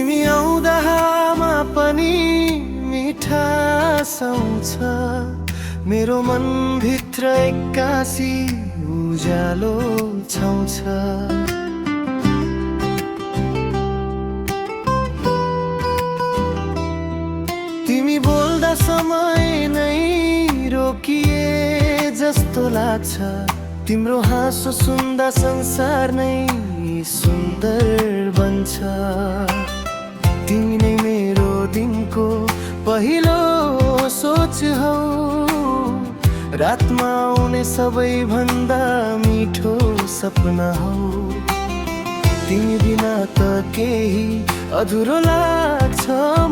तिमी आउँदामा पनि मिठा आउँछ, मेरो मनभित्र एक्कासी उज्यालो छाउँछ। तिमी बोल्दा समय नै रोकिए जस्तो लाग्छ, तिम्रो हाँसो सुन्दा संसार नै सुन्दर बन्छ। तिमी नै मेरो दिनको पहिलो सोच हौ, रातमा आउने सबैभन्दा मिठो सपना हौ। तिमी बिना त केही अधुरो लाग्छ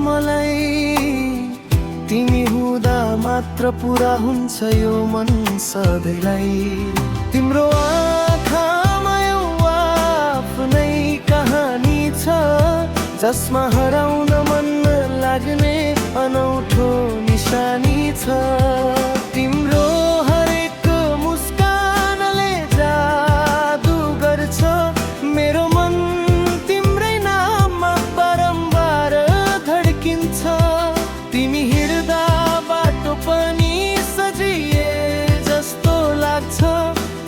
मलाई, तिमी हुँदा मात्र पुरा हुन्छ यो मन सधैँलाई। तिम्रो आँखामा एउटा आफ्नै कहानी छ, जसमा हराउन मन लाग्ने अनौठो निशानी छ। तिम्रो हरेक मुस्कानले जादु गर्छ, मेरो मन तिम्रै नाममा बारम्बार धड्किन्छ। तिमी हिँड्दा बाटो पनि सजिए जस्तो लाग्छ,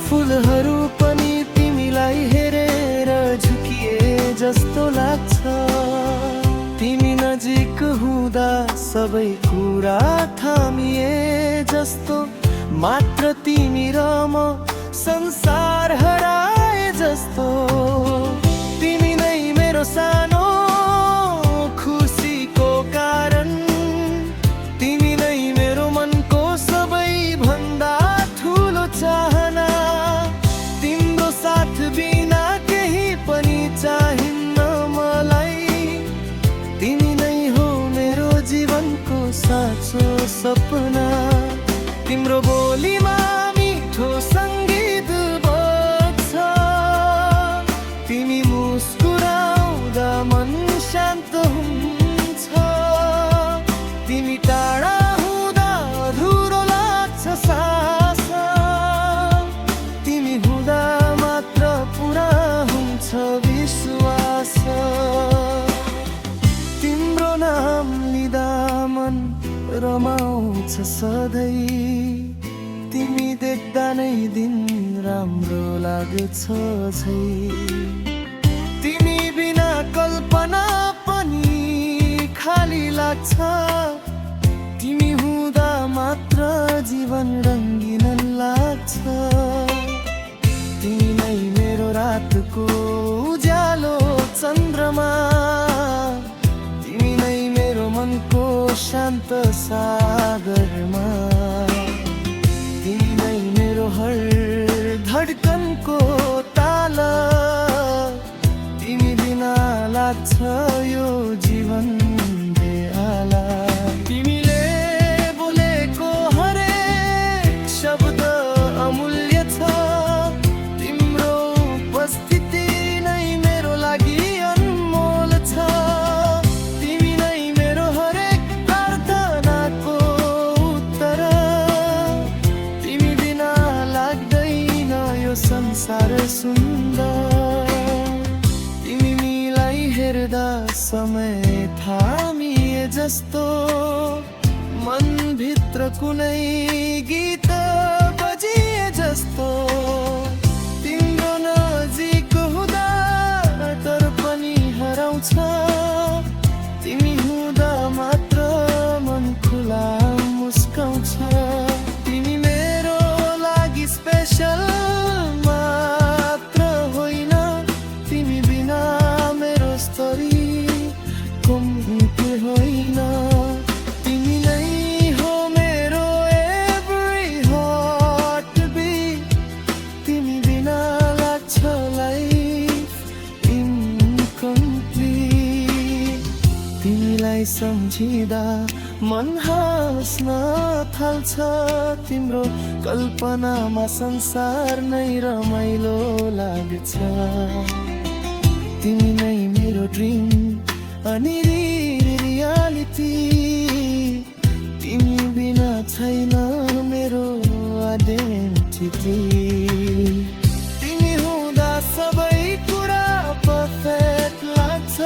फुलहरू पनि तिमीलाई हेरेर झुकिए जस्तो लाग्छ। तिमी नजिक हुँदा सबै कुरा थामिए जस्तो, मात्र तिमी र म संसार हराए जस्तो। तिमी नै मेरो सानो खुसीको कारण, तिमी नै मेरो मनको सबैभन्दा ठुलो चाहना। तिम्रो साथ बिना केही पनि चाहिन्न मलाई, तिमी नै हो मेरो जीवनको साँचो सपना। तिम्रो बोलीमा मिठो सङ्गीत बज्छ, तिमी मुस्कुराउँदा मन शान्त हुन्छ। तिमी टाढा हुँदा अधुरो लाग्छ सास, तिमी हुँदा मात्र पुरा हुन्छ विश्वास। तिम्रो नाम लिँदा मन रमाउँछ सधैँ, तिमी देख्दा नै दिन राम्रो लाग्छ झै। तिमी बिना कल्पना पनि खाली लाग्छ, तिमी हुँदा मात्र जीवन रङ्गिन लाग्छ। तिमी नै मेरो रातको उज्यालो चन्द्रमा, तिमी नै मेरो मनको शान्त सागरमा। तिमी नै मेरो हर धड्कनको ताल, तिमी बिना लाग्छ यो जीवन बेहाल। तिमीले बोलेको हरेक शब्द अमूल्य छ, तिम्रो उपस्थिति नै मेरो लागि अनमोल छ। तिमी नै मेरो हरेक प्रार्थनाको उत्तर, तिमी बिना लाग्दैन यो संसार सुन्दर। तिमीलाई हेर्दा समय थामिए जस्तो, मनभित्र कुनै गीत बजिए जस्तो। तिम्रो नजिक हुँदा तर पनि हराउँछ, तिमी हुँदा मात्र मन खुला मुस्काउँछ। तिमी मेरो लागि स्पेशल मात्र होइन, तिमी बिना मेरो स्तरी कम्ती होइन। तिमी नै हो मेरो एभ्री हार्ट बिट, तिमी बिना लाग्छ लाइफ इन्कम्प्लिट। तिमीलाई सम्झिँदा मन हाँस्न थाल्छ, तिम्रो कल्पनामा संसार नै रमाइलो लाग्छ। तिमी नै मेरो ड्रिम अनि रियालिटी, तिमी बिना छैन मेरो आइडेन्टिटी। तिमी हुँदा सबै कुरा पर्फेक्ट लाग्छ,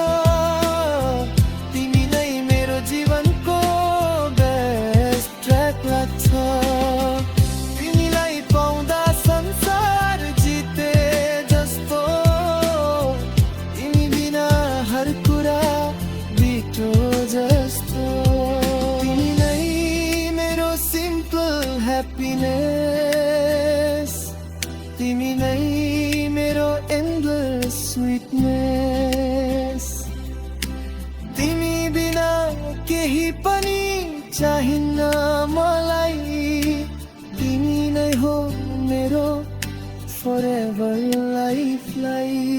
happiness, तिमी नै मेरो endless sweetness. तिमी बिना केही पनि चाहिन्न मलाई, तिमी नै हो मेरो forever lifeline.